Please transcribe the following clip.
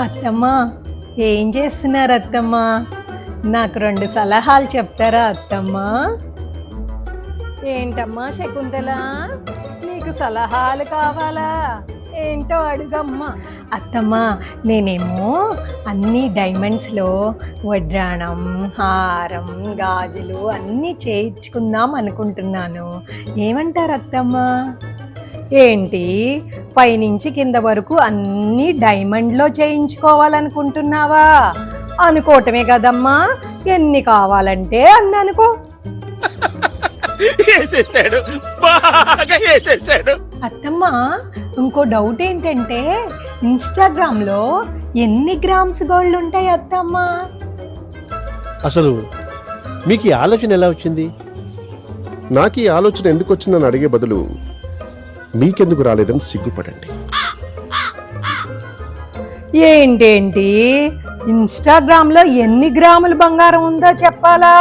అత్తమ్మా, ఏం చేస్తున్నారు అత్తమ్మా? నాకు 2 సలహాలు చెప్తారా అత్తమ్మా? ఏంటమ్మా శకుంతల, నీకు సలహాలు కావాలా? ఏంటో అడుగమ్మా. అత్తమ్మా, నేనేమో అన్ని డైమండ్స్లో వడ్రాణం, హారం, గాజులు అన్నీ చేయించుకుందాం అనుకుంటున్నాను. ఏమంటారు అత్తమ్మా? ఏంటి, పైనుంచి కింద వరకు అన్నీ డైమండ్లో చేయించుకోవాలనుకుంటున్నావా? అనుకోవటమే కదమ్మా, ఎన్ని కావాలంటే అన్ని అనుకో. అత్తమ్మా, ఇంకో డౌట్ ఏంటంటే ఇన్స్టాగ్రామ్లో ఎన్ని గ్రామ్స్ గోల్డ్ ఉంటాయి అత్తమ్మా? అసలు మీకు ఈ ఆలోచన ఎలా వచ్చింది? నాకు ఈ ఆలోచన ఎందుకు వచ్చిందని అడిగే బదులు మీకెందుకు రాలేదని సిగ్గుపడండి. ఏంటేంటి, ఇన్స్టాగ్రామ్లో ఎన్ని గ్రాముల బంగారం ఉందో చెప్పాలా?